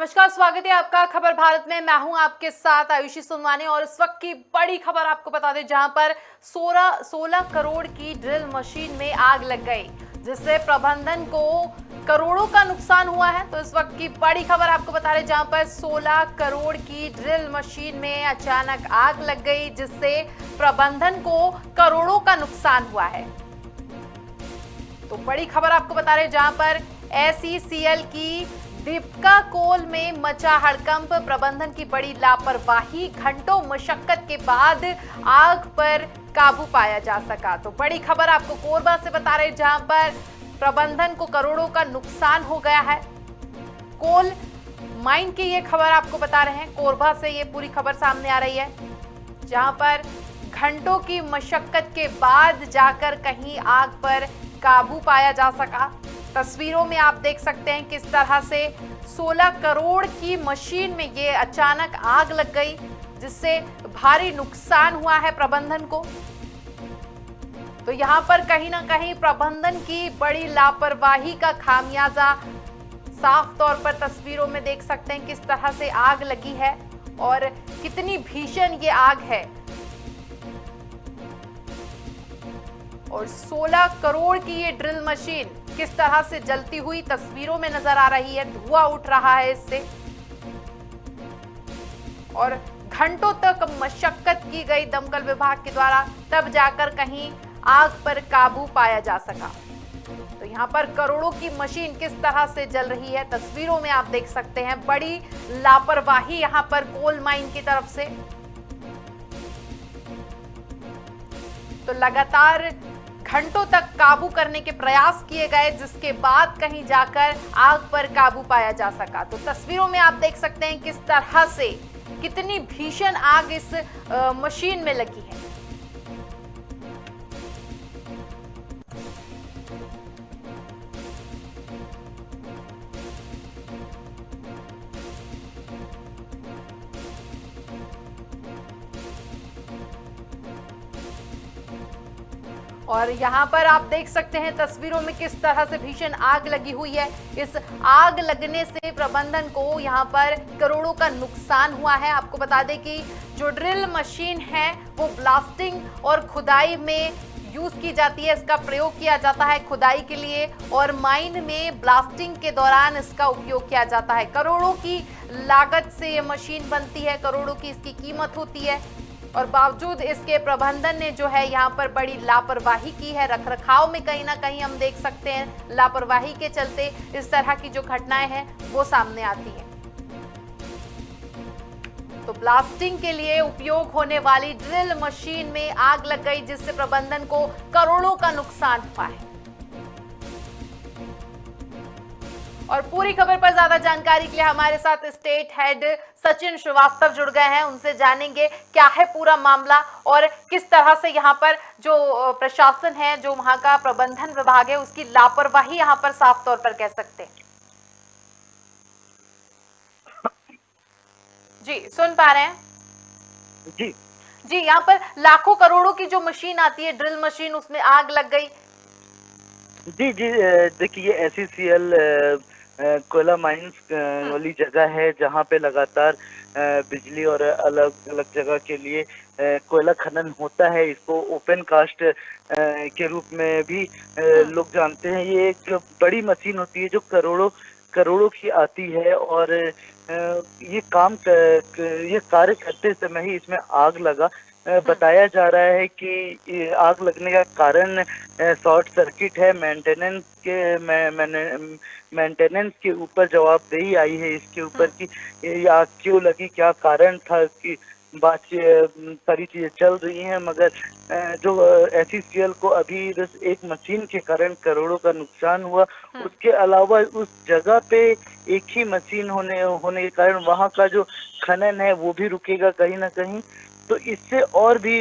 नमस्कार, स्वागत है आपका खबर भारत में। मैं हूं आपके साथ आयुषी सुनवाने और इस वक्त की बड़ी खबर आपको बता दें, जहां पर 16 करोड़ की ड्रिल मशीन में आग लग गई, जिससे प्रबंधन को करोड़ों का नुकसान हुआ है। तो इस वक्त की बड़ी खबर आपको बता रहे, जहां पर 16 करोड़ की ड्रिल मशीन में अचानक आग लग गई, जिससे प्रबंधन को करोड़ों का नुकसान हुआ है। तो बड़ी खबर आपको बता रहे, जहां पर SECL की दीपिका कोल में मचा हड़कंप, प्रबंधन की बड़ी लापरवाही, घंटों मशक्कत के बाद आग पर काबू पाया जा सका। तो बड़ी खबर आपको कोरबा से बता रहे, जहां पर प्रबंधन को करोड़ों का नुकसान हो गया है। कोल माइन की ये खबर आपको बता रहे हैं, कोरबा से ये पूरी खबर सामने आ रही है, जहां पर घंटों की मशक्कत के बाद जाकर कहीं आग पर काबू पाया जा सका। तस्वीरों में आप देख सकते हैं किस तरह से 16 करोड़ की मशीन में ये अचानक आग लग गई, जिससे भारी नुकसान हुआ है प्रबंधन को। तो यहां पर कहीं ना कहीं प्रबंधन की बड़ी लापरवाही का खामियाजा साफ तौर पर तस्वीरों में देख सकते हैं, किस तरह से आग लगी है और कितनी भीषण ये आग है। और 16 करोड़ की ये ड्रिल मशीन किस तरह से जलती हुई तस्वीरों में नजर आ रही है, धुआं उठ रहा है इससे, और घंटों तक मशक्कत की गई दमकल विभाग के द्वारा, तब जाकर कहीं आग पर काबू पाया जा सका। तो यहाँ पर करोड़ों की मशीन किस तरह से जल रही है, तस्वीरों में आप देख सकते हैं। बड़ी लापरवाही यहाँ पर कोल माइन की तरफ से। तो लगातार घंटों तक काबू करने के प्रयास किए गए, जिसके बाद कहीं जाकर आग पर काबू पाया जा सका। तो तस्वीरों में आप देख सकते हैं किस तरह से कितनी भीषण आग इस मशीन में लगी है। और यहाँ पर आप देख सकते हैं तस्वीरों में किस तरह से भीषण आग लगी हुई है। इस आग लगने से प्रबंधन को यहाँ पर करोड़ों का नुकसान हुआ है। आपको बता दें कि जो ड्रिल मशीन है वो ब्लास्टिंग और खुदाई में यूज की जाती है, इसका प्रयोग किया जाता है खुदाई के लिए, और माइन में ब्लास्टिंग के दौरान इसका उपयोग किया जाता है। करोड़ों की लागत से ये मशीन बनती है, करोड़ों की इसकी कीमत होती है, और बावजूद इसके प्रबंधन ने जो है यहाँ पर बड़ी लापरवाही की है। रखरखाव में कहीं ना कहीं हम देख सकते हैं लापरवाही के चलते इस तरह की जो घटनाएं हैं वो सामने आती हैं। तो ब्लास्टिंग के लिए उपयोग होने वाली ड्रिल मशीन में आग लग गई, जिससे प्रबंधन को करोड़ों का नुकसान हुआ है। और पूरी खबर पर ज्यादा जानकारी के लिए हमारे साथ स्टेट हेड सचिन श्रीवास्तव जुड़ गए हैं, उनसे जानेंगे क्या है पूरा मामला और किस तरह से यहाँ पर जो प्रशासन है, जो वहाँ का प्रबंधन विभाग है, उसकी लापरवाही यहाँ पर साफ तौर पर कह सकते हैं। जी सुन पा रहे हैं? जी जी, यहाँ पर लाखों करोड़ों की जो मशीन आती है, ड्रिल मशीन, उसमें आग लग गई। जी जी देखिए, SECL कोयला माइंस वाली जगह है, जहाँ पे लगातार बिजली और अलग अलग जगह के लिए कोयला खनन होता है। इसको ओपन कास्ट के रूप में भी लोग जानते हैं। ये एक बड़ी मशीन होती है जो करोड़ों करोड़ों की आती है, और ये कार्य करते समय ही इसमें आग लगा। बताया जा रहा है कि आग लगने का कारण शॉर्ट सर्किट है। मेंटेनेंस के ऊपर जवाबदेही आई है इसके ऊपर कि ये आग क्यों लगी, क्या कारण था, कि सारी चीजें चल रही हैं, मगर जो SECL को अभी बस एक मशीन के कारण करोड़ों का नुकसान हुआ। उसके अलावा उस जगह पे एक ही मशीन होने के कारण वहाँ का जो खनन है वो भी रुकेगा कहीं ना कहीं। तो इससे और भी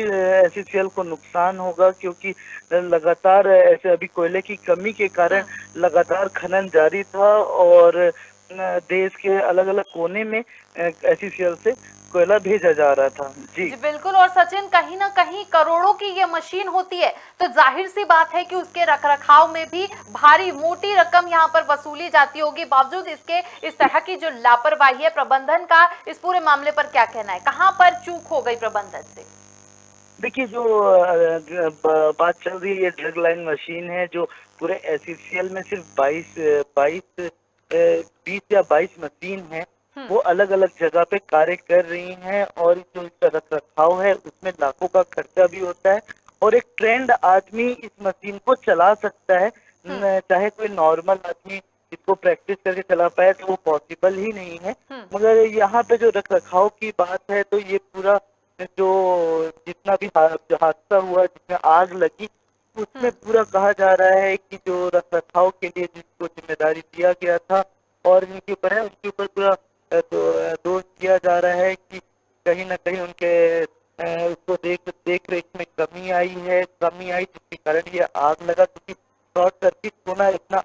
SECL को नुकसान होगा, क्योंकि लगातार ऐसे अभी कोयले की कमी के कारण लगातार खनन जारी था, और देश के अलग अलग कोने में SECL से कोयला भेजा जा रहा था। जी जी बिल्कुल। और सचिन, कहीं ना कहीं करोड़ों की ये मशीन होती है, तो जाहिर सी बात है कि उसके रखरखाव में भी भारी मोटी रकम यहाँ पर वसूली जाती होगी। बावजूद इसके इस तरह की जो लापरवाही है प्रबंधन का, इस पूरे मामले पर क्या कहना है? कहां पर चूक हो गई प्रबंधन से? देखिए, जो बात चल रही है, ये ड्रग लाइन मशीन है जो पूरे एसईसीएल में सिर्फ 20 या 22 मशीन है, वो अलग अलग जगह पे कार्य कर रही हैं। और जो इसका रख रखाव है उसमें लाखों का खर्चा भी होता है। और एक ट्रेंड आदमी इस मशीन को चला सकता है, चाहे कोई नॉर्मल आदमी इसको प्रैक्टिस करके चला पाए तो वो पॉसिबल ही नहीं है। मगर यहाँ पे जो रख रखाव की बात है, तो ये पूरा जो जितना भी हादसा हुआ, जिसमें आग लगी, उसमें पूरा कहा जा रहा है कि जो रख रखाव के लिए जिसको जिम्मेदारी दिया गया था और इनके ऊपर है, उनके ऊपर पूरा दोष दिया जा रहा है कि कहीं ना कहीं उनके उसको देख रेख में कमी आई जिसके कारण ये आग लगा। क्योंकि शॉर्ट सर्किट होना इतना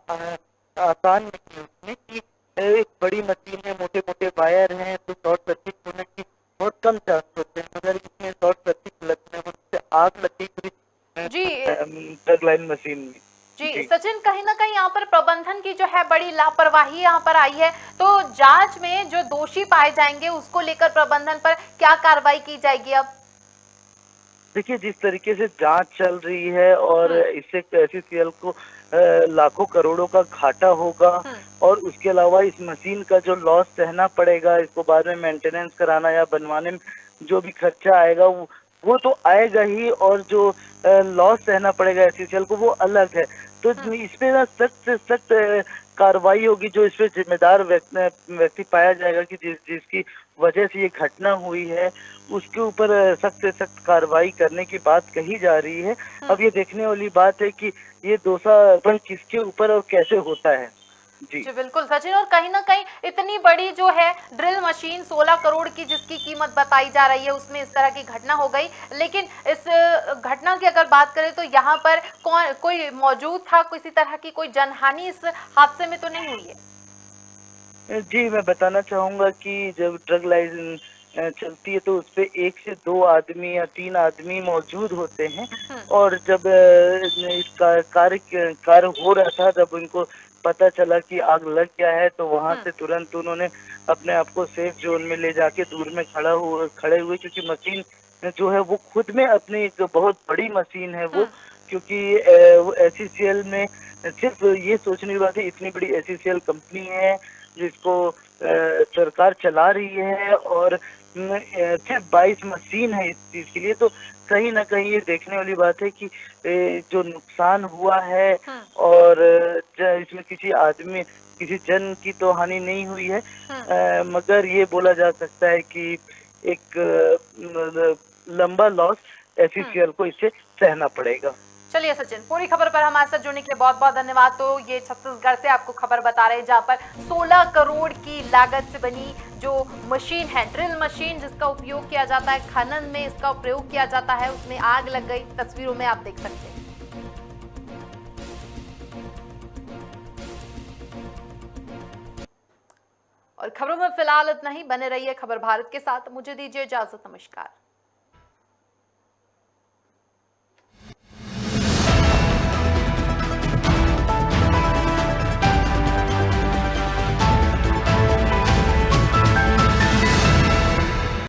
आसान नहीं है उसमें कि एक बड़ी मशीन है, मोटे मोटे वायर हैं, तो शॉर्ट सर्किट होने की बहुत कम चांस होते हैं। मगर इसमें शॉर्ट सर्किट लगने से आग लग गई पूरी जी ड्रग लाइन मशीन में। जी सचिन, कहीं ना कहीं यहाँ पर प्रबंधन की जो है बड़ी लापरवाही यहाँ पर आई है, तो जांच में जो दोषी पाए जाएंगे उसको लेकर प्रबंधन पर क्या कार्रवाई की जाएगी अब? देखिए, जिस तरीके से जांच चल रही है और इससे एसईसीएल को लाखों करोड़ों का घाटा होगा, और उसके अलावा इस मशीन का जो लॉस सहना पड़ेगा, इसको बाद में मेंटेनेंस कराना या बनवाने में जो भी खर्चा आएगा वो तो आएगा ही, और जो लॉस सहना पड़ेगा एसईसीएल को वो अलग है। तो इस पे ना सख्त से सख्त कार्रवाई होगी। जो इस पे जिम्मेदार व्यक्ति पाया जाएगा कि जिसकी वजह से ये घटना हुई है, उसके ऊपर सख्त से सख्त कार्रवाई करने की बात कही जा रही है। अब ये देखने वाली बात है कि ये दोषारोपण किसके ऊपर और कैसे होता है। जी बिल्कुल सचिन। और कहीं ना कहीं इतनी बड़ी जो है ड्रिल मशीन 16 करोड़ की जिसकी कीमत बताई जा रही है, उसमें इस तरह की घटना हो गई। लेकिन इस घटना की अगर बात करें तो यहाँ पर कोई मौजूद था? किसी तरह की कोई जनहानि इस हादसे में तो नहीं हुई है? जी, मैं बताना चाहूंगा कि जब ड्रग लाइन चलती है तो उसपे 1 से 2 आदमी या 3 आदमी मौजूद होते हैं। और जब इसका कार्य हो रहा था, जब उनको पता चला कि आग लग गया है, तो वहां से तुरंत उन्होंने अपने आप को सेफ जोन में ले जाके दूर में खड़े हुए, क्योंकि मशीन जो है वो खुद में अपनी एक बहुत बड़ी मशीन है वो। क्योंकि वो एसईसीएल में सिर्फ ये सोचने की बात है, इतनी बड़ी एसईसीएल कंपनी है जिसको सरकार चला रही है, और सिर्फ 22 मशीन है इस चीज के लिए। तो कहीं ना कहीं ये देखने वाली बात है कि जो नुकसान हुआ है, और इसमें किसी जन की तो हानि नहीं हुई है, मगर ये बोला जा सकता है कि एक लंबा लॉस एसईसीएल को इससे सहना पड़ेगा। चलिए सचिन, पूरी खबर पर हमारे साथ जुड़ने के लिए बहुत बहुत धन्यवाद। तो ये छत्तीसगढ़ से आपको खबर बता रहे हैं जहां पर 16 करोड़ की लागत से बनी जो मशीन है, ड्रिल मशीन, जिसका उपयोग किया जाता है खनन में, इसका प्रयोग किया जाता है, उसमें आग लग गई। तस्वीरों में आप देख सकते हैं। और खबरों में फिलहाल इतना ही। बने रहिए खबर भारत के साथ। मुझे दीजिए इजाजत। नमस्कार।